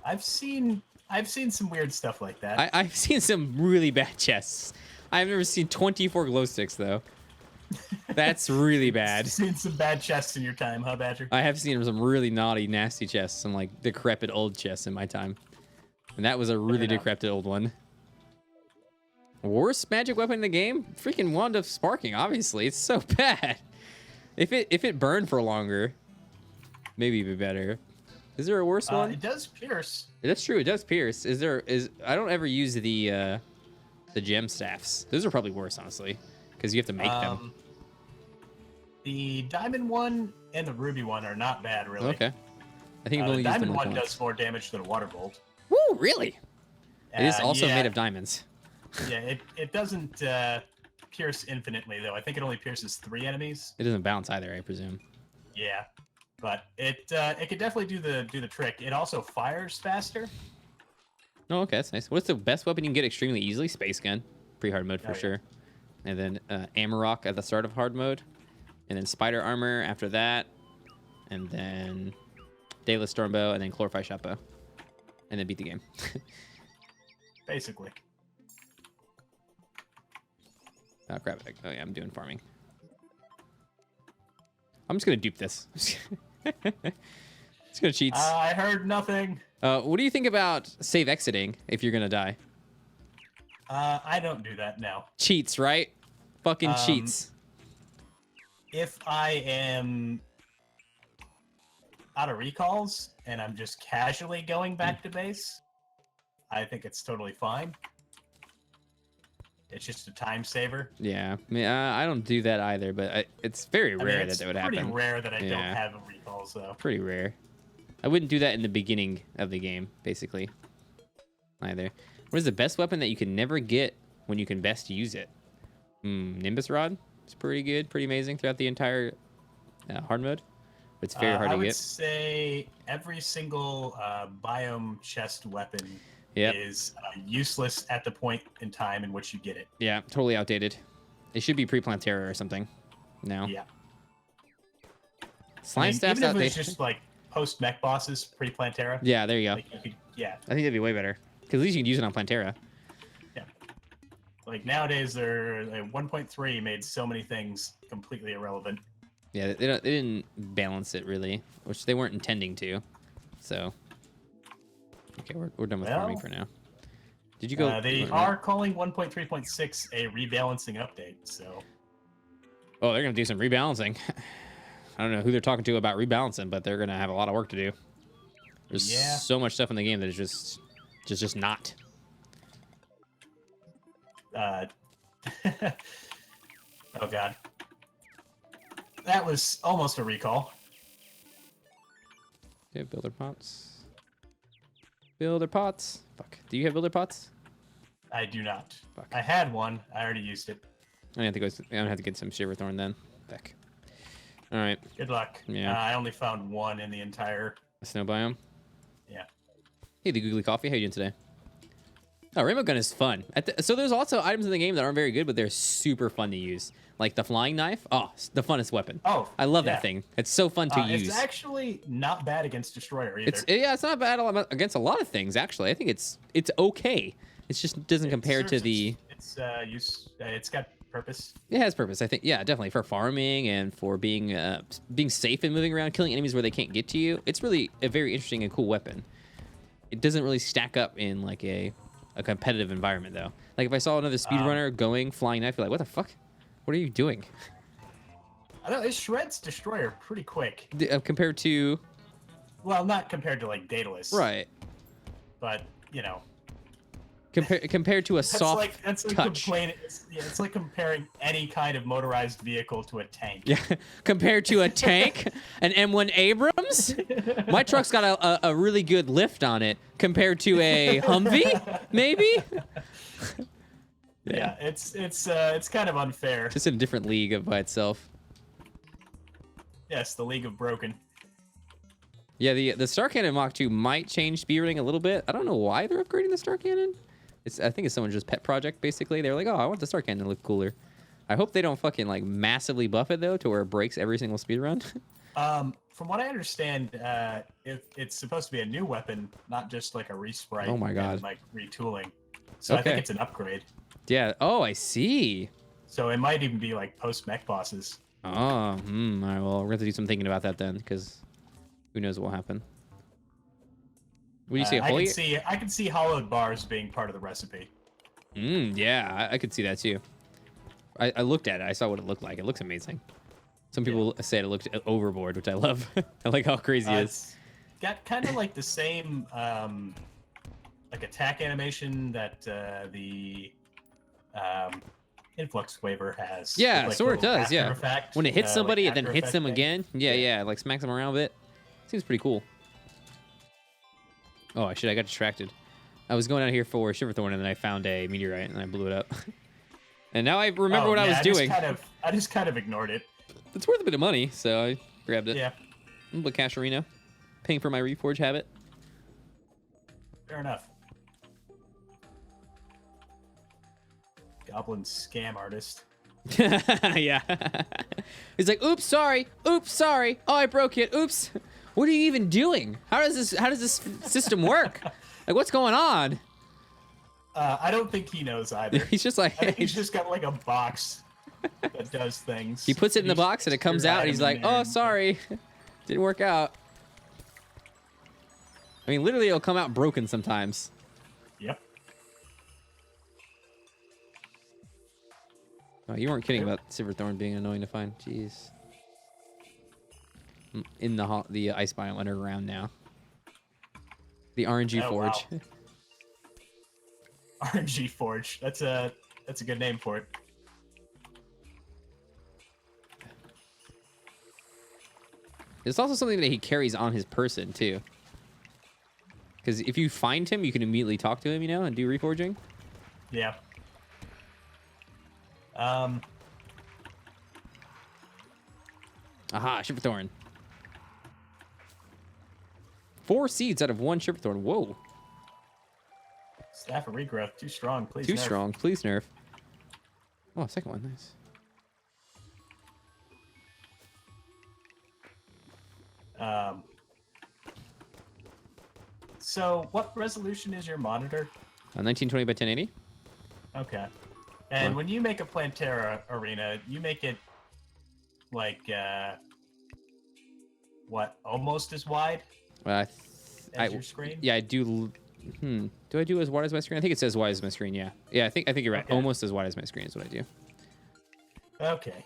I've seen some weird stuff like that. I've seen some really bad chests. I've never seen 24 glow sticks though. That's really bad. Seen some bad chests in your time, huh, Badger? I have seen some really naughty, nasty chests, some like decrepit old chests in my time. And that was a really decrepit old one. Worst magic weapon in the game? Freaking Wand of Sparking, obviously. It's so bad. If it burned for longer, maybe it'd be better. Is there a worse one? It does pierce. That's true, it does pierce. I don't ever use the gem staffs. Those are probably worse, honestly. Because you have to make them. The diamond one and the ruby one are not bad, really. Okay. I think I've only the used them diamond one once. does more damage than a water bolt. Woo, really? It is also yeah. made of diamonds. Yeah, it doesn't pierce infinitely, though. I think it only pierces 3 enemies. It doesn't bounce either, I presume. Yeah, but it could definitely do the trick. It also fires faster. Oh, okay, that's nice. What's the best weapon you can get extremely easily? Space gun. Pretty hard mode for Yeah. sure. And then Amarok at the start of hard mode. And then Spider Armor after that. And then Daedalus Stormbow, and then Chlorophyte Shotbow. And then beat the game. Basically. Oh, crap. Oh, yeah, I'm doing farming. I'm just going to dupe this. Just going to cheats. I heard nothing. What do you think about save exiting if you're going to die? I don't do that now. Cheats, right? Fucking cheats. If I am out of recalls and I'm just casually going back to base, I think it's totally fine. It's just a time saver. Yeah, I mean, I don't do that either, but it's very rare it's that would happen. pretty rare that I don't have a recalls, though. Pretty rare. I wouldn't do that in the beginning of the game, basically. Either. What is the best weapon that you can never get when you can best use it? Nimbus Rod. It's pretty good, pretty amazing throughout the entire hard mode. But it's very hard to get. I would say every single biome chest weapon is useless at the point in time in which you get it. Yeah, totally outdated. It should be pre-Plantera or something now. Yeah. Slime staff's outdated. Even if it was just like post-mech bosses, pre-Plantera. Yeah, there you go. Like you could, yeah. I think that'd be way better. Because at least you can use it on Plantera. Yeah. Like nowadays, they're 1.3 made so many things completely irrelevant. Yeah, they didn't balance it really, which they weren't intending to. So, okay, we're done with farming for now. Did you go? They are calling 1.3.6 a rebalancing update. So. Oh, they're gonna do some rebalancing. I don't know who they're talking to about rebalancing, but they're gonna have a lot of work to do. There's so much stuff in the game that is just not. Oh god. That was almost a recall. Yeah, builder pots. Builder pots. Fuck. Do you have builder pots? I do not. Fuck. I had one. I already used it. I have to go. I'm gonna have to get some Shiverthorn then. Fuck. All right. Good luck. Yeah. I only found one in the entire snow biome. Yeah. Hey, the Googly Coffee. How you doing today? Oh, Rainbow Gun is fun. So there's also items in the game that aren't very good, but they're super fun to use. Like the flying knife. Oh, the funnest weapon. Oh, I love that thing. It's so fun to use. It's actually not bad against Destroyer either. It's not bad against a lot of things, actually. I think it's okay. It just doesn't compare to the... It's got purpose. It has purpose, I think. Yeah, definitely. For farming and for being safe and moving around, killing enemies where they can't get to you. It's really a very interesting and cool weapon. It doesn't really stack up in like a competitive environment, though. Like if I saw another speedrunner going flying knife, I'd be like, what the fuck? What are you doing? I know it shreds Destroyer pretty quick. Compared to... Well, not compared to like Daedalus. Right. But, you know. Compared to a soft touch. It's like comparing any kind of motorized vehicle to a tank. Yeah, compared to a tank, an M1 Abrams. My truck's got a really good lift on it compared to a Humvee, maybe. Yeah, it's kind of unfair. Just in a different league by itself. Yes, the League of Broken. Yeah, the Star Cannon Mach 2 might change speedrunning a little bit. I don't know why they're upgrading the Star Cannon. I think it's someone's just pet project, basically. They're like, oh, I want the Star Cannon to look cooler. I hope they don't fucking, like, massively buff it, though, to where it breaks every single speedrun. From what I understand, it's supposed to be a new weapon, not just like a resprite. Oh my God. And, like retooling. So I think it's an upgrade. Yeah. Oh, I see. So it might even be like post mech bosses. Oh, all right. Well, we're gonna have to do some thinking about that then, because who knows what will happen. What do you see? I can see hollowed bars being part of the recipe. Yeah, I could see that too. I looked at it. I saw what it looked like. It looks amazing. Some people said it looked overboard, which I love. I like how crazy it is. It's got kind of like the same like attack animation that the influx waver has. Yeah, like sort of does. Yeah, effect, when it hits somebody, like it then hits them again. Yeah, like smacks them around a bit. Seems pretty cool. Oh shit! I got distracted. I was going out here for Shiverthorn, and then I found a meteorite, and I blew it up. And now I remember what I was doing. I just kind of ignored it. It's worth a bit of money, so I grabbed it. Yeah. But Casharino, paying for my reforge habit. Fair enough. Goblin scam artist. Yeah. He's like, oops, sorry. Oops, sorry. Oh, I broke it. Oops. What are you even doing? How does this system work? Like, what's going on? I don't think he knows either. He's just like, I think he's just got like a box that does things. He puts it in the box and it comes out, and he's like, oh, sorry. Didn't work out. I mean, literally, it'll come out broken sometimes. Yep. Oh, you weren't kidding about Silverthorn being annoying to find. Jeez. I'm in the ice biome underground now. The RNG Forge. Wow. RNG Forge. That's a good name for it. It's also something that he carries on his person too. Because if you find him, you can immediately talk to him, and do reforging. Yeah. Aha, Shiverthorn. 4 seeds out of 1 Shiverthorn. Whoa. Staff of regrowth. Too strong. Please Too nerf. strong. Please nerf. Oh, second one. Nice. So what resolution is your monitor? 1920 by 1080. Okay. And when you make a Plantera arena, you make it like what, almost as wide as your screen? Yeah, I do. Do I do as wide as my screen? I think it says wide as my screen. Yeah. Yeah, I think you're right. Okay. Almost as wide as my screen is what I do. Okay.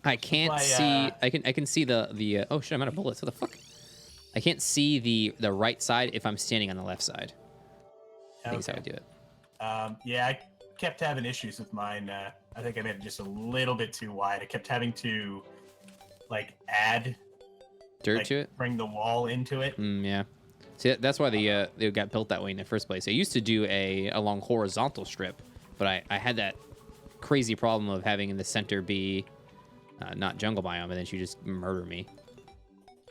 I can't see. I can see the. Oh shit! I'm out of bullets. What the fuck? I can't see the right side if I'm standing on the left side. I think that's how I do it. Yeah, I kept having issues with mine. I think I made it just a little bit too wide. I kept having to like add dirt to it, bring the wall into it. Yeah. See, that's why they got built that way in the first place. They used to do a long horizontal strip, but I had that crazy problem of having in the center be not jungle biome, and then she just murder me.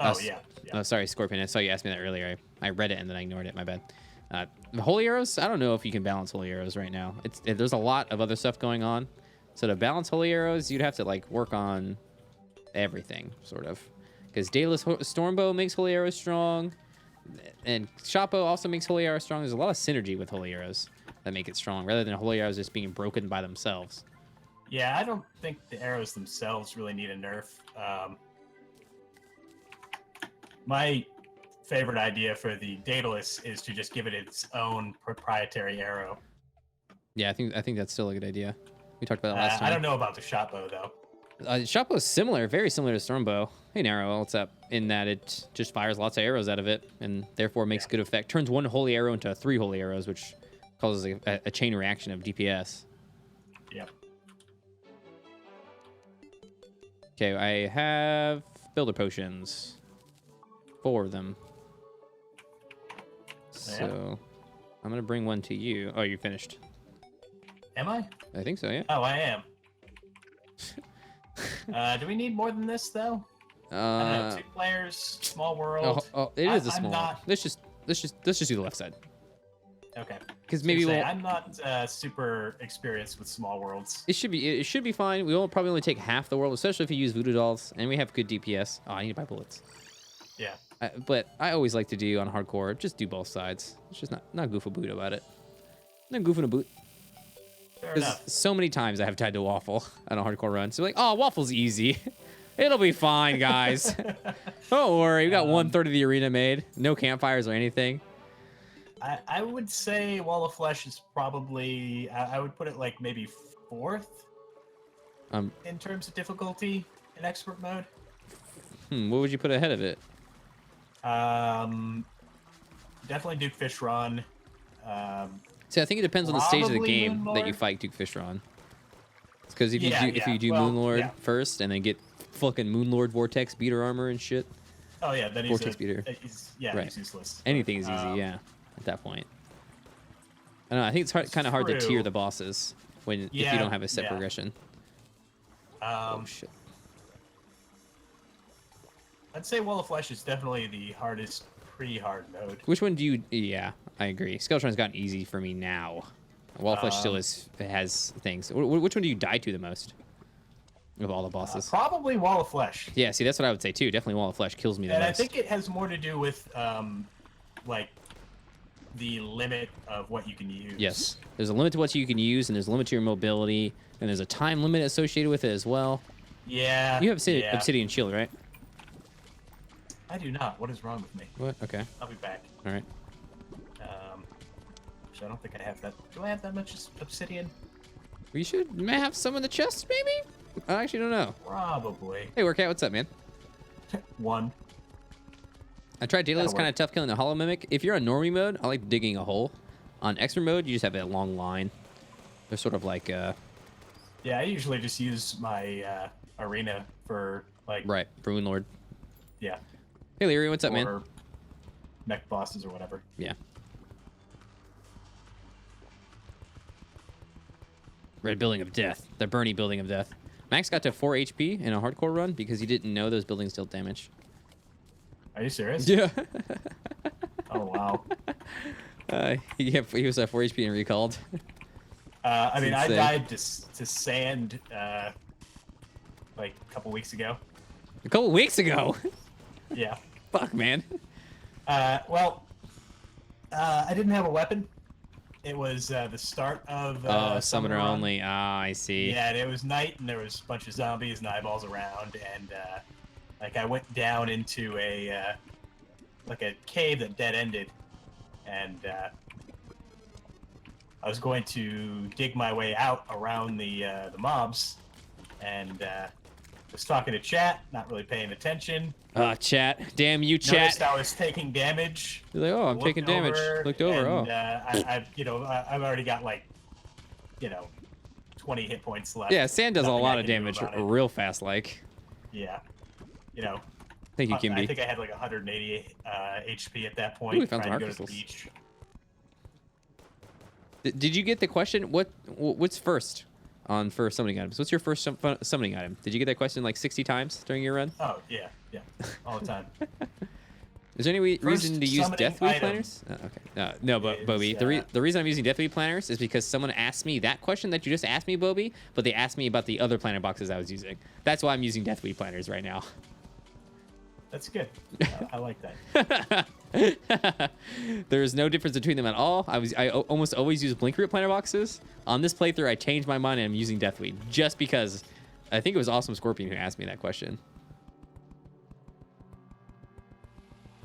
Oh, yeah. Oh, sorry, Scorpion. I saw you asked me that earlier. I read it and then I ignored it. My bad. The holy arrows, I don't know if you can balance holy arrows right now. There's a lot of other stuff going on. So to balance holy arrows, you'd have to like work on everything, sort of. Because Daedalus Stormbow makes holy arrows strong, and Shotbow also makes holy arrows strong. There's a lot of synergy with holy arrows that make it strong, rather than holy arrows just being broken by themselves. Yeah, I don't think the arrows themselves really need a nerf. My favorite idea for the Daedalus is to just give it its own proprietary arrow. Yeah, I think that's still a good idea. We talked about that last time. I don't know about the Shotbow though. Shotbow is similar, very similar to Stormbow. Hey, Narrow, what's up? In that it just fires lots of arrows out of it, and therefore makes good effect. Turns 1 holy arrow into 3 holy arrows, which causes a chain reaction of DPS. Yep. Okay, I have builder potions. 4 of them. So I'm gonna bring 1 to you. Oh, you're finished. Am I? I think so, yeah. Oh, I am. Do we need more than this though? I don't know, 2 players, small world. Oh, it is a I'm small. not... Let's just do the left side. Okay. because maybe I'm not super experienced with small worlds. It should be fine. We will probably only take half the world, especially if you use voodoo dolls, and we have good DPS. Oh, I need to buy bullets. Yeah. But I always like to do on hardcore, just do both sides. It's just not goof a boot about it. Not goofing a boot. Fair enough. So many times I have tied to waffle on a hardcore run. So like, oh, waffle's easy. It'll be fine, guys. Don't worry. We got 1/3 of the arena made. No campfires or anything. I would say Wall of Flesh is probably, I would put it like maybe 4th in terms of difficulty in expert mode. What would you put ahead of it? Definitely Duke Fishron. See, I think it depends on the stage of the game that you fight Duke Fishron. Because if you do Moonlord first and then get fucking Moonlord Vortex beater armor and shit. Oh yeah, then Vortex beater. He's useless. Anything is easy, yeah. At that point, I don't know. I think it's kind of hard to tier the bosses if you don't have a set progression. Oh shit. I'd say Wall of Flesh is definitely the hardest pre-hard mode. Which one do you? Yeah, I agree. Skeletron's gotten easy for me now. Wall of Flesh still has things. Which one do you die to the most of all the bosses? Probably Wall of Flesh. Yeah, see, that's what I would say too. Definitely Wall of Flesh kills me the most. And I think it has more to do with like the limit of what you can use. Yes, there's a limit to what you can use, and there's a limit to your mobility, and there's a time limit associated with it as well. Yeah. You have Obsidian Shield, right? I do not. What is wrong with me? What? Okay. I'll be back. All right. I don't think I have that. Do I have that much obsidian? We may have some in the chest, maybe? I actually don't know. Probably. Hey, Workout, what's up, man? 1. I tried daily. It's kind of tough killing the Hollow Mimic. If you're on normie mode, I like digging a hole. On expert mode, you just have a long line. They're sort of like Yeah, I usually just use my arena for like. Right, for Moonlord. Yeah. Hey, Larry, what's up, man? Or mech bosses or whatever. Yeah. Red Building of Death. The Bernie Building of Death. Max got to 4 HP in a hardcore run because he didn't know those buildings dealt damage. Are you serious? Yeah. Oh, wow. He was at 4 HP and recalled. I mean, I died to sand like a couple weeks ago. A couple weeks ago? Yeah. Fuck, man. Well, I didn't have a weapon. It was the start of summoner run. only. Ah, I see. Yeah, and it was night, and there was a bunch of zombies and eyeballs around, and like I went down into a like a cave that dead ended, and I was going to dig my way out around the mobs, and was talking to chat, not really paying attention. Chat. Damn you, chat. Noticed I was taking damage. You're like, oh, I'm taking damage. Looked over. And, I've already got like, 20 hit points left. Yeah, sand does a lot of damage real fast, like. Yeah. Thank you, Kimby. I think I had like 180 HP at that point. Ooh, we found trying some to go to the crystals. beach. Did you get the question? What's first for summoning items? What's your first summoning item? Did you get that question like 60 times during your run? Oh, yeah, all the time. Is there any reason to use Deathweed planners? Oh, okay. No, but Bobby, the reason I'm using Deathweed planners is because someone asked me that question that you just asked me, Bobby, but they asked me about the other planner boxes I was using. That's why I'm using Deathweed planners right now. That's good. I like that. There's no difference between them at all. I almost always use Blink Root planner boxes. On this playthrough, I changed my mind and I'm using Deathweed just because I think it was Awesome Scorpion who asked me that question.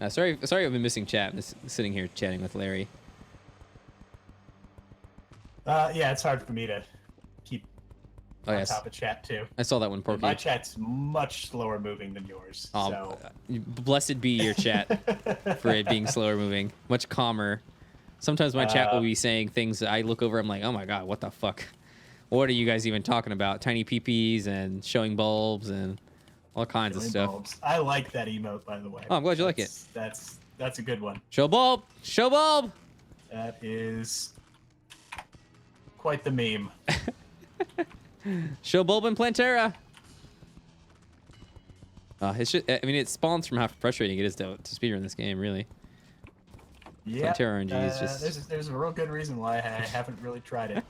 Sorry, I've been missing chat. I'm just sitting here chatting with Larry. Yeah, it's hard for me to keep on top of chat too. I saw that one, Porky. My chat's much slower moving than yours. Oh, so. Blessed be your chat for it being slower moving, much calmer. Sometimes my chat will be saying things that I look over, I'm like, oh my god, what the fuck? What are you guys even talking about? Tiny peepees and showing bulbs and all kinds of stuff. Bulbs. I like that emote, by the way. Oh, I'm glad you like it. That's a good one. Show bulb! Show bulb! That is quite the meme. Show bulb and Plantera. It's just, I mean, it spawns from how frustrating it is to speedrun this game, really. Yeah. Terra RNG is just. There's a real good reason why I haven't really tried it.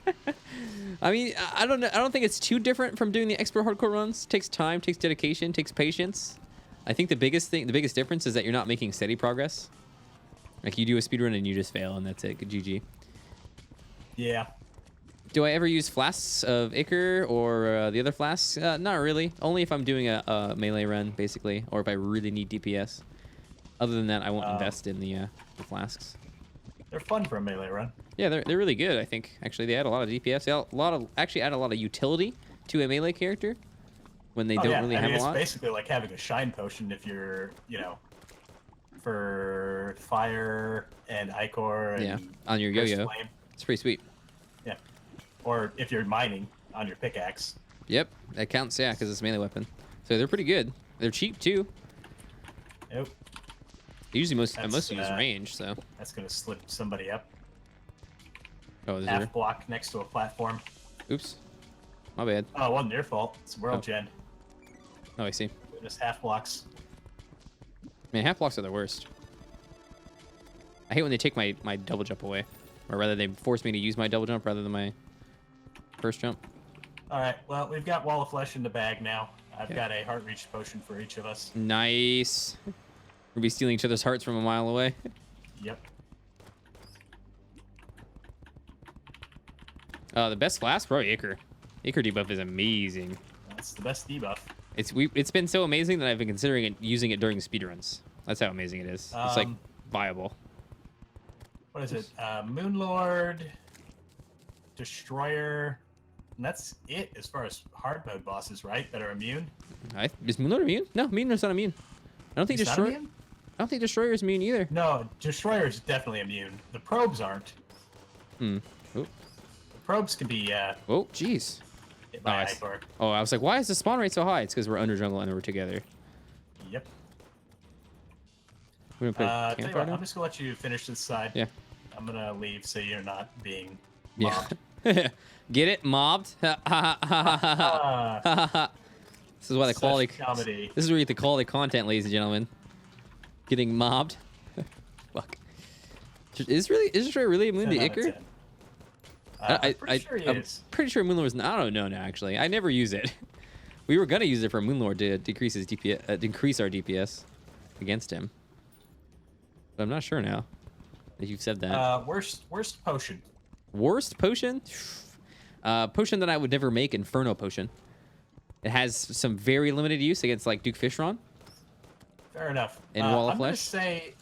I mean, I don't know. I don't think it's too different from doing the expert hardcore runs. Takes time, takes dedication, takes patience. I think the biggest difference is that you're not making steady progress. Like you do a speedrun and you just fail and that's it. Good GG. Yeah. Do I ever use flasks of Ichor or the other flasks? Not really. Only if I'm doing a melee run, basically, or if I really need DPS. Other than that, I won't invest in the flasks. They're fun for a melee run. Yeah, they're really good. I think actually they add a lot of DPS. They add a lot of utility to a melee character when they don't really have a lot. It's basically like having a shine potion if you're, for fire and Ichor and on your yo-yo. It's pretty sweet. Yeah. Or if you're mining on your pickaxe. Yep, that counts, yeah, because it's a melee weapon. So they're pretty good. They're cheap, too. Yep. Usually I mostly use range, so. That's going to slip somebody up. Oh, is Half block next to a platform. Oops. My bad. Oh, it wasn't your fault. It's world gen. Oh, I see. Just half blocks. Man, half blocks are the worst. I hate when they take my double jump away. Or rather, they force me to use my double jump rather than my first jump. Alright, well, we've got Wall of Flesh in the bag now. I've got a heart reach potion for each of us. Nice. We'll be stealing each other's hearts from a mile away. Yep. The best flask? Probably Ichor. Ichor debuff is amazing. That's the best debuff. It's been so amazing that I've been considering using it during speedruns. That's how amazing it is. It's like viable. What is it? Moonlord, Destroyer, and that's it as far as hard mode bosses, right? That are immune. Is Moonlord immune? No, Moonlord's not immune. I don't think Destroyer. I don't think Destroyer is immune either. No, Destroyer is definitely immune. The probes aren't. Hmm. Oh. The probes can be. Oh, jeez. Hit by Ichor. Oh, I was like, why is the spawn rate so high? It's because we're under jungle and we're together. Yep. We're gonna put I'm just gonna let you finish this side. Yeah. I'm gonna leave so you're not being mobbed. Yeah. Get it? Mobbed? This is why the quality comedy. This is where you get the quality content, ladies and gentlemen. Getting mobbed. Fuck. Is Destroyer really immune to Ichor? I'm pretty sure he is. I'm pretty sure Moonlord was not. I don't know now, actually. I never use it. We were gonna use it for Moonlord to decrease his DPS, decrease our DPS against him. But I'm not sure now that you've said that. Worst potion. Worst potion? Potion that I would never make, Inferno Potion. It has some very limited use against like Duke Fishron. Fair enough. And Wall of I'm Flesh. gonna say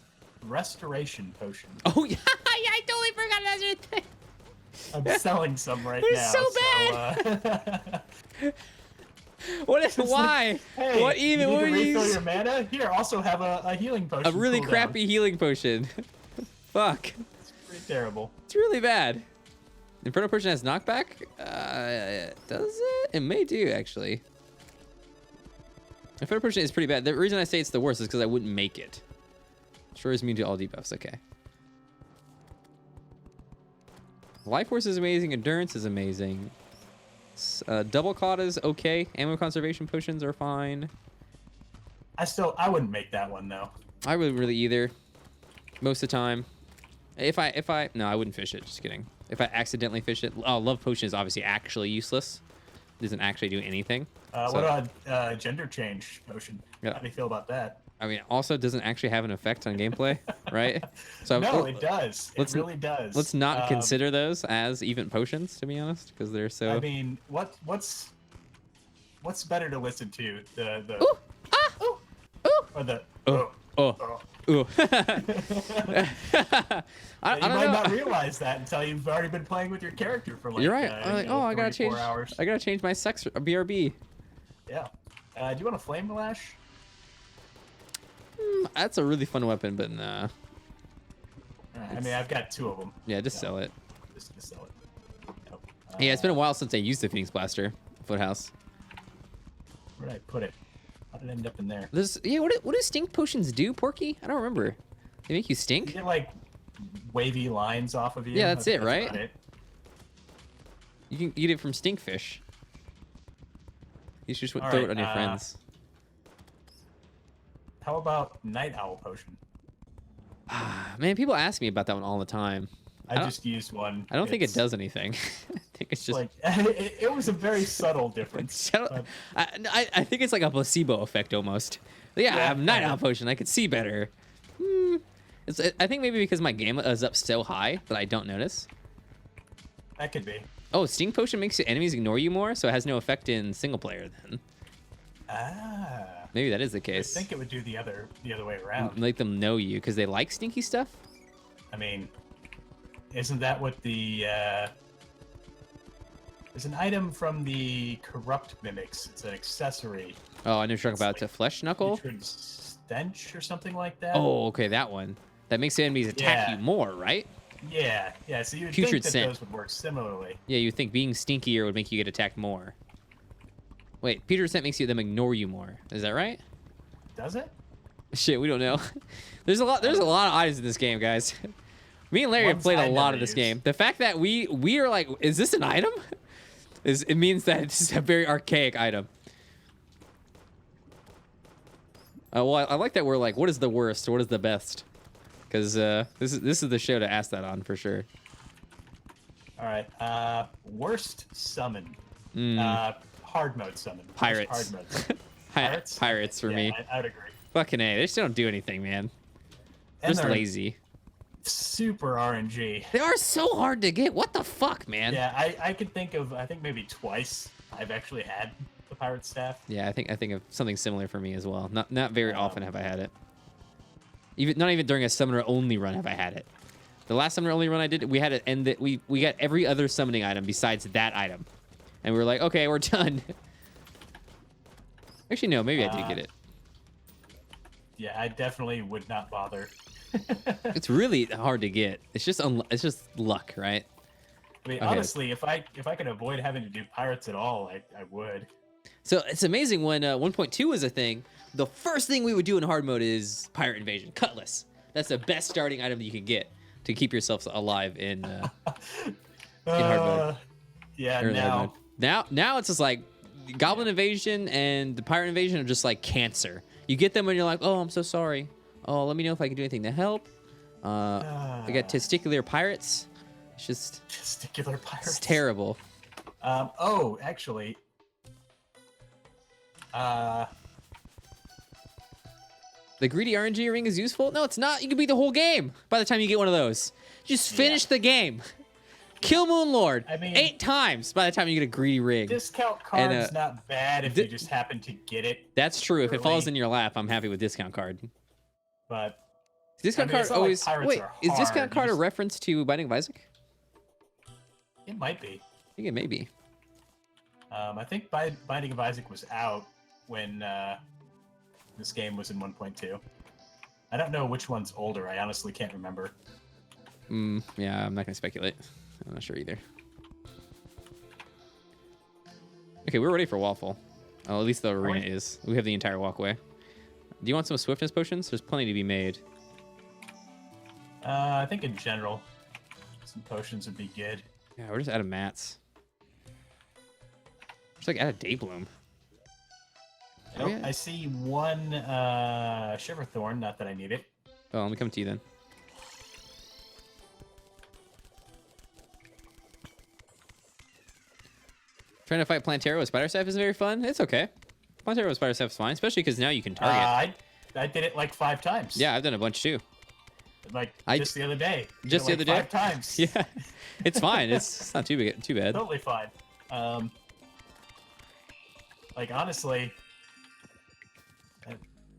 Restoration Potion. Oh yeah, I totally forgot that's your thing. I'm selling some right They're now. so bad. What is why? Hey, what even? You need What to are refill you? your mana. Here, also have a healing potion. A really cooldown. crappy healing potion. Fuck. It's pretty terrible. It's really bad. Inferno Potion has knockback? Does it? It may do, actually. Inferno Potion is pretty bad. The reason I say it's the worst is because I wouldn't make it. Destroyers immune to all debuffs. Okay. Life Force is amazing. Endurance is amazing. Double Claw is okay. Ammo Conservation Potions are fine. I wouldn't make that one, though. I wouldn't really either. Most of the time. No, I wouldn't fish it. Just kidding. If I accidentally fish it, Love Potion is obviously actually useless. It doesn't actually do anything. What about Gender Change Potion? Yeah. How do you feel about that? I mean, also doesn't actually have an effect on gameplay, right? So no, it does. It really does. Let's not consider those as even potions, to be honest, because they're so. I mean, what's better to listen to? The ooh, ah, ooh, ooh, or the oh, oh, ooh. I you don't might know. not realize that until you've already been playing with your character for like. You're right. I gotta 34 change. hours. I gotta change my sex BRB. Yeah. Do you want a flame lash? That's a really fun weapon, but nah. I mean, I've got 2 of them. Yeah, just sell it. Just sell it. Nope. Yeah, it's been a while since I used the Phoenix Blaster Foothouse. Where did I put it? How did it end up in there? What do stink potions do, Porky? I don't remember. They make you stink? You get like wavy lines off of you. Yeah, that's it, right? About it. You can get it from stinkfish. You should throw it on your friends. How about Night Owl Potion? Man, people ask me about that one all the time. I just used one. I don't think it does anything. I think it's just like it was a very subtle difference. But... I think it's like a placebo effect almost. Yeah, I have Night Owl potion. I could see better. I think maybe because my gamma is up so high that I don't notice. That could be. Oh, Sting Potion makes your enemies ignore you more, so it has no effect in single player then. Ah. Maybe that is the case. I think it would do the other way around. Make them know you because they like stinky stuff. I mean, isn't that what the there's an item from the corrupt mimics? It's an accessory. Oh, I know you're talking about the flesh knuckle. Stench or something like that. Oh, okay, that one. That makes the enemies attack you more, right? Yeah. So you would Putrid think that scent. those would work similarly. Yeah, you think being stinkier would make you get attacked more. Wait, putrid scent makes them ignore you more. Is that right? Does it? Shit, we don't know. There's a lot of items in this game, guys. Me and Larry have played a lot of this game. The fact that we are like, is this an item? It means that it's a very archaic item. Well, I like that we're like, what is the worst? What is the best? Because this is the show to ask that on for sure. All right. Worst summon. Hard mode summon. Pirates. Hard mode summon. Pirates. Pirates for me. I would agree. Fucking A. They just don't do anything, man. They're just lazy. Super RNG. They are so hard to get. What the fuck, man? Yeah, I could think of, I think maybe twice I've actually had the pirate staff. Yeah, I think of something similar for me as well. Not very often have I had it. Not even during a summoner only run have I had it. The last summoner only run I did, we had it end that we got every other summoning item besides that item, and we were like, okay, we're done. Actually, no, maybe I did get it. Yeah, I definitely would not bother. It's really hard to get. It's just luck, right? I mean, honestly, if I could avoid having to do pirates at all, I would. So it's amazing when 1.2 was a thing. The first thing we would do in hard mode is pirate invasion, cutlass. That's the best starting item that you can get to keep yourself alive in hard mode. Yeah, now it's just like goblin invasion and the pirate invasion are just like cancer. You get them when you're like, oh, I'm so sorry. Oh, let me know if I can do anything to help. I got testicular pirates. It's just testicular pirates. It's terrible. Oh, actually. The greedy RNG ring is useful? No, it's not. You can beat the whole game by the time you get one of those. Just finish the game. Kill Moonlord 8 times by the time you get a greedy ring. Discount card's not bad if you just happen to get it. That's true. Early. If it falls in your lap, I'm happy with discount card. But discount card always. Wait, is discount card a reference to Binding of Isaac? It might be. I think it may be. I think Binding of Isaac was out when this game was in 1.2. I don't know which one's older. I honestly can't remember. Yeah, I'm not gonna speculate. I'm not sure either. Okay, we're ready for Waffle. Oh, at least the arena is. We have the entire walkway. Do you want some swiftness potions? There's plenty to be made. I think in general, some potions would be good. Yeah, we're just out of mats. Just like out of Daybloom. Oh, I see one Shiverthorn, not that I need it. Oh, let me come to you then. Trying to fight Plantera with Spider Staff is very fun. It's okay. Plantera with Spider Staff is fine, especially because now you can target. I did it like 5 times. Yeah, I've done a bunch too. Like just the other day. Just the other day? 5 times. Yeah, it's fine. It's not too bad. Totally fine. Like honestly,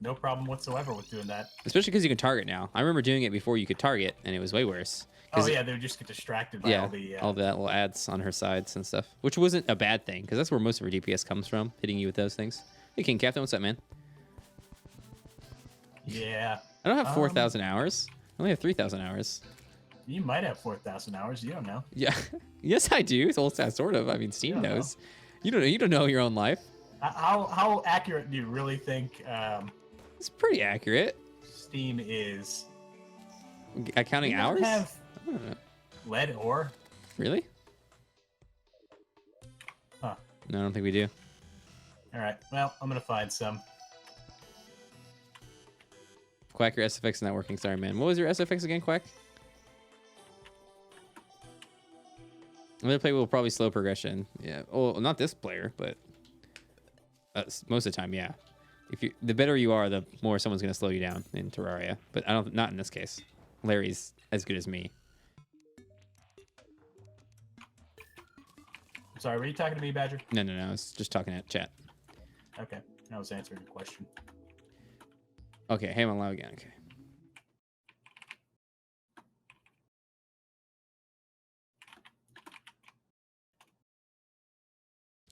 no problem whatsoever with doing that. Especially because you can target now. I remember doing it before you could target, and it was way worse. Oh yeah, they would just get distracted by all that little ads on her sides and stuff, which wasn't a bad thing because that's where most of her DPS comes from, hitting you with those things. Hey, King Captain, what's up, man? Yeah. I don't have 4,000 hours. I only have 3,000 hours. You might have 4,000 hours. You don't know. Yeah. Yes, I do. It's sort of. I mean, Steam knows. You don't know your own life. How accurate do you really think? It's pretty accurate. Steam is. Counting hours? I don't know. Lead ore? Really? Huh. No, I don't think we do. All right. Well, I'm gonna find some. Quack, your SFX is not working. Sorry, man. What was your SFX again, Quack? Another player will probably slow progression. Yeah. Well, not this player, but most of the time, yeah. The better you are, the more someone's gonna slow you down in Terraria. But not in this case. Larry's as good as me. Sorry, were you talking to me, Badger? No. I was just talking at chat. Okay, I was answering a question. Okay, hey, I'm alive again. Okay.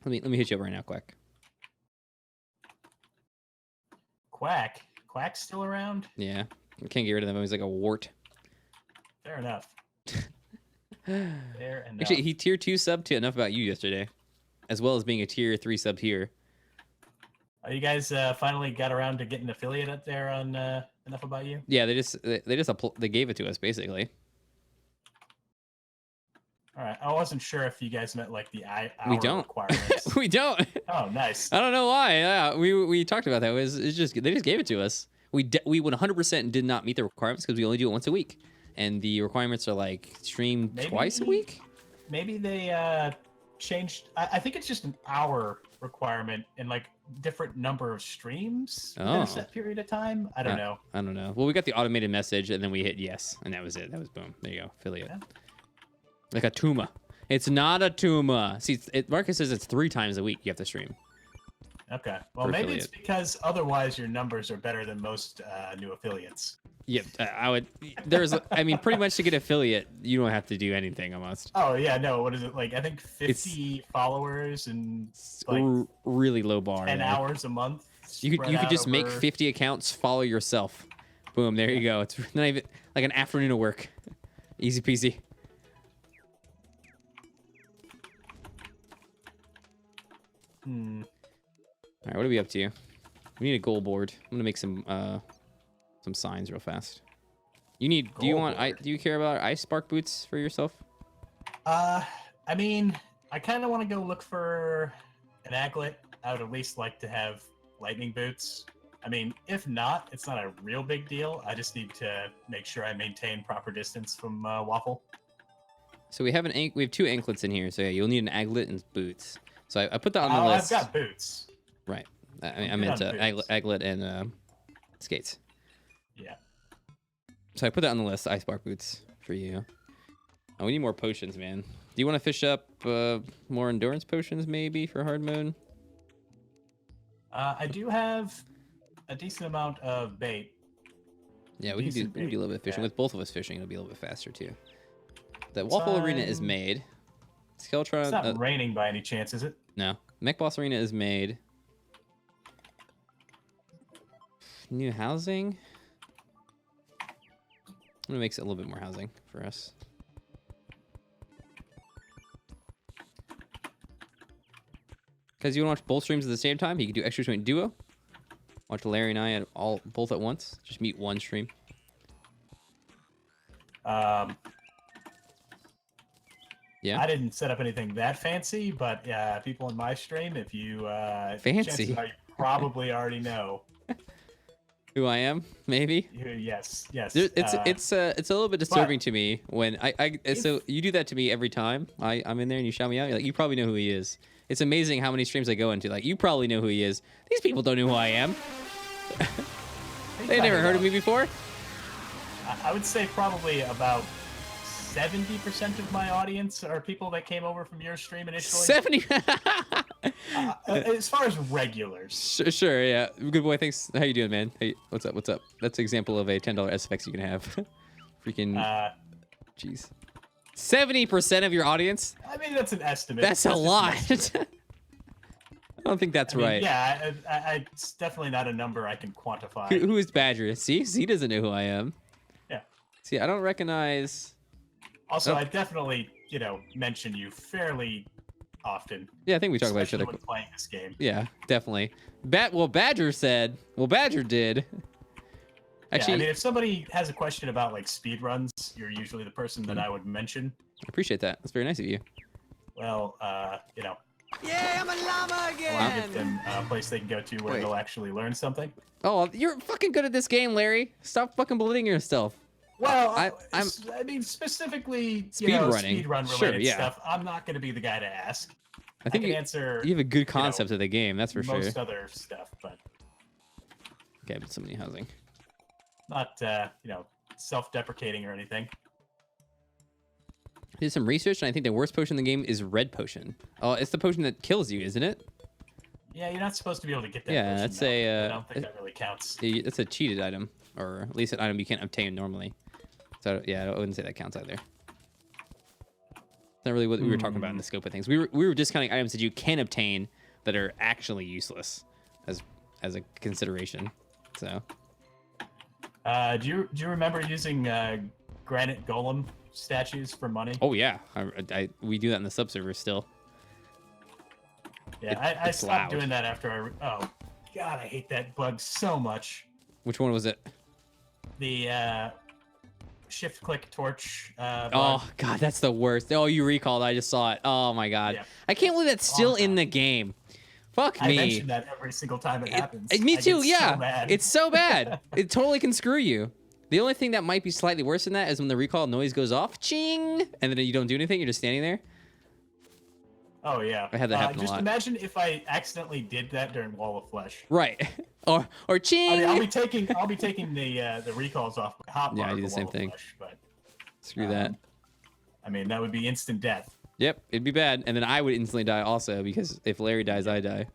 Let me hit you up right now, Quack. Quack's still around? Yeah, I can't get rid of him. He's like a wart. Fair enough. Fair enough. Actually, he tier 2 subbed to Enough About You yesterday, as well as being a tier 3 sub here. Oh, you guys finally got around to getting an affiliate up there on Enough About You? Yeah, they gave it to us basically. All right, I wasn't sure if you guys meant like the hour we don't. requirements. We don't. Oh, nice. I don't know why. Yeah, we talked about that. It's just they just gave it to us. We 100% did not meet the requirements because we only do it once a week, and the requirements are like stream twice a week. Maybe they changed. I think it's just an hour requirement and like different number of streams in a set period of time. I don't know. I don't know. Well, we got the automated message and then we hit yes, and that was it. That was boom. There you go, affiliate. Yeah. Like a Tuma. It's not a Tuma. See, Marcus says it's 3 times a week you have to stream. Okay. Well, maybe it's because otherwise your numbers are better than most new affiliates. Yeah, I would. I mean, pretty much to get affiliate, you don't have to do anything almost. Oh yeah, no. What is it like? I think 50 followers and like really low bar. 10 hours a month. You could just make 50 accounts, follow yourself. Boom, there you go. It's not even like an afternoon of work. Easy peasy. All right, what are we up to? We need a goal board. I'm gonna make some signs real fast. Do you care about ice spark boots for yourself? I mean, I kind of want to go look for an aglet. I would at least like to have lightning boots. I mean, if not, it's not a real big deal. I just need to make sure I maintain proper distance from Waffle. So we have 2 anklets in here. So yeah, you'll need an aglet and boots. So I put that on the list. I've got boots. Right. I meant aglet and skates. Yeah. So I put that on the list. Ice spark boots for you. Oh, we need more potions, man. Do you want to fish up more endurance potions maybe for hard mode? I do have a decent amount of bait. Yeah, we can do a little bit of fishing. With both of us fishing, it'll be a little bit faster too. The Waffle Arena is made. Skeletron. It's not raining by any chance, is it? No. Mech Boss Arena is made. New housing. I'm gonna make it a little bit more housing for us. Because you want to watch both streams at the same time, you can do extra stream duo. Watch Larry and I both at once. Just meet one stream. Yeah. I didn't set up anything that fancy, but people in my stream, if you fancy, you probably already know who I am. Maybe. Yes. It's a little bit disturbing to me when so you do that to me every time I'm in there and you shout me out. You're like, you probably know who he is. It's amazing how many streams I go into. Like, you probably know who he is. These people don't know who I am. They never heard of me before. I would say probably about 70% of my audience are people that came over from your stream initially. 70. As far as regulars. Sure, yeah. Good boy, thanks. How you doing, man? Hey, what's up? That's an example of a $10 SFX you can have. Freaking. Jeez. 70% of your audience? I mean, that's an estimate. That's a lot. I don't think that's right. Yeah, it's definitely not a number I can quantify. Who is Badger? See, he doesn't know who I am. Yeah. See, I don't recognize. Also, I definitely, mention you fairly often. Yeah, I think we talk about each other. When playing this game. Yeah, definitely. Badger did. Actually, yeah, I mean, if somebody has a question about like speed runs, you're usually the person that I would mention. I appreciate that. That's very nice of you. Well, Yeah, I'm a llama I want to again. get them a place they can go to where Wait. they'll actually learn something. Oh, you're fucking good at this game, Larry. Stop fucking belittling yourself. Well, I'm I mean, specifically, Speed running. speed run Sure, related yeah. stuff. I'm not going to be the guy to ask. I think can you answer. you have a good concept of the game, that's for sure. Most other stuff, but Okay, but somebody housing. not self-deprecating or anything. I did some research, and I think the worst potion in the game is red potion. Oh, it's the potion that kills you, isn't it? Yeah, you're not supposed to be able to get that. Yeah, potion, that's though. a, I don't think that really counts. That's a cheated item, or at least an item you can't obtain normally. So yeah, I wouldn't say that counts either. Not really what we were talking about in the scope of things. We were discounting items that you can obtain that are actually useless as a consideration. So. Do you remember using granite golem statues for money? Oh yeah, we do that in the subserver still. Yeah, I it's stopped loud. doing that after oh god, I hate that bug so much. Which one was it? The shift click torch. Bug. Oh god, that's the worst. Oh, you recalled. I just saw it. Oh my god, Yeah. I can't believe that's still in the game. Fuck I me. mention that every single time it happens. Me I too. get Yeah, so mad. it's so bad. It totally can screw you. The only thing that might be slightly worse than that is when the recall noise goes off, ching, and then you don't do anything. You're just standing there. Oh yeah. I had that happen a just lot. imagine if I accidentally did that during Wall of Flesh. Right. or ching. I mean, I'll be taking the recalls off my hotbar. Yeah, I do for the same Wall of thing. Flesh, but Screw that. I mean, that would be instant death. Yep, it'd be bad, and then I would instantly die also because if Larry dies, I die.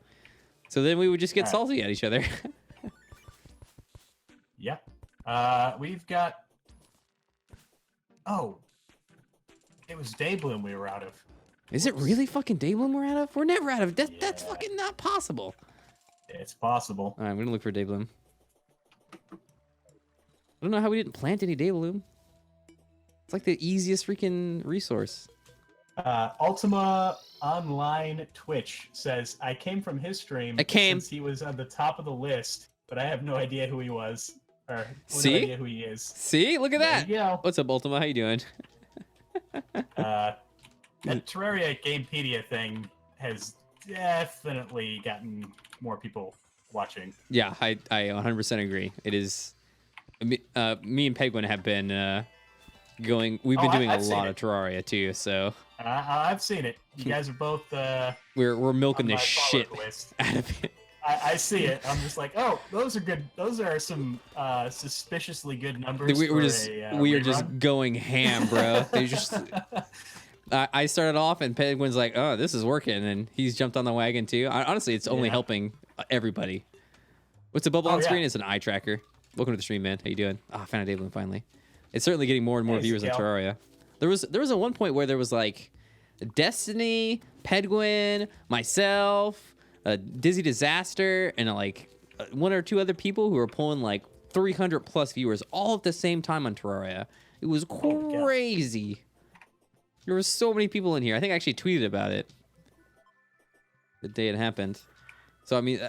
So then we would just get Alright. salty at each other. Yeah. We've got. Oh. It was Daybloom we were out of. Is it really fucking Daybloom we're out of? We're never out of. That's Yeah. fucking not possible. It's possible. All right, I'm gonna look for Daybloom. I don't know how we didn't plant any Daybloom. It's like the easiest freaking resource. Ultima Online Twitch says, I came from his stream since he was on the top of the list, but I have no idea who he was. Or See? no idea who he is. See, look at There that. you go. What's up, Ultima? How you doing? That Terraria Gamepedia thing has definitely gotten more people watching. Yeah, I 100% agree. It is. Me and Penguin have been going. We've been doing a I've seen lot it. of Terraria too, so I've seen it. You guys are both we're milking on the my shit follow list. out of it. I see it. I'm just like, oh, those are good. Those are some suspiciously good numbers. We for were just a, we are rerun. just going ham, bro. They just. I started off and Penguin's like, oh, this is working, and he's jumped on the wagon too. Honestly, it's only Yeah. helping everybody. What's the bubble Oh, on yeah. screen? It's an eye tracker. Welcome to the stream, man. How you doing? Ah, I found a Daybloom finally. It's certainly getting more and more Hey, viewers on Cal. Terraria. There was a one point where there was like Destiny, Penguin, myself, Dizzy Disaster, and like one or two other people who were pulling like 300 plus viewers all at the same time on Terraria. It was Holy cow. crazy. There were so many people in here. I think I actually tweeted about it the day it happened. So I mean,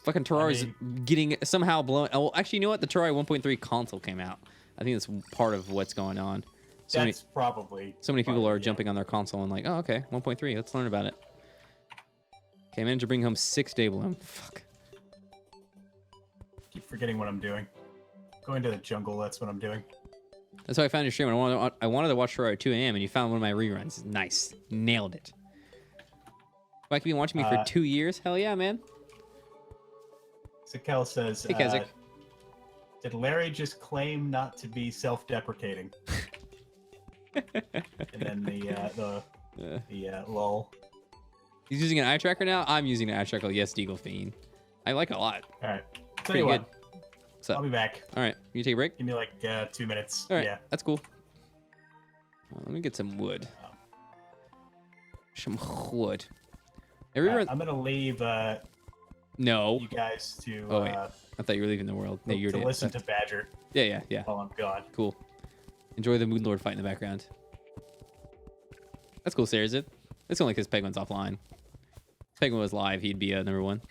fucking Terraria's getting somehow blown. Oh, actually, you know what? The Terraria 1.3 console came out. I think that's part of what's going on. So many Probably. people are yeah. jumping on their console and like, oh, okay, 1.3. Let's learn about it. Okay, I managed to bring home 6 Daybloom. Fuck. Keep forgetting what I'm doing. Going to the jungle. That's what I'm doing. That's how I found your stream. I wanted to watch Terraria at 2 a.m. and you found one of my reruns. Nice. Nailed it. Mike, have you been watching me for 2 years? Hell yeah, man. Zakel says, Hey, Kazik. did Larry just claim not to be self-deprecating? And then the lol. He's using an eye tracker now? I'm using an eye tracker. Yes, Deagle Fiend. I like it a lot. All right. Tell Pretty you good. what, What's up? I'll be back. All right. You take a break? Give me like 2 minutes. All right. Yeah. That's cool. Well, let me get some wood. Some wood. Everyone. I'm gonna leave No. you guys to Oh, wait. I thought you were leaving the world. No, you're to dead. listen to Badger Yeah. while I'm gone. Cool. Enjoy the Moon Lord fight in the background. That's cool, Sarah. Is it? It's only because Penguin's offline. If Penguin was live, he'd be number 1.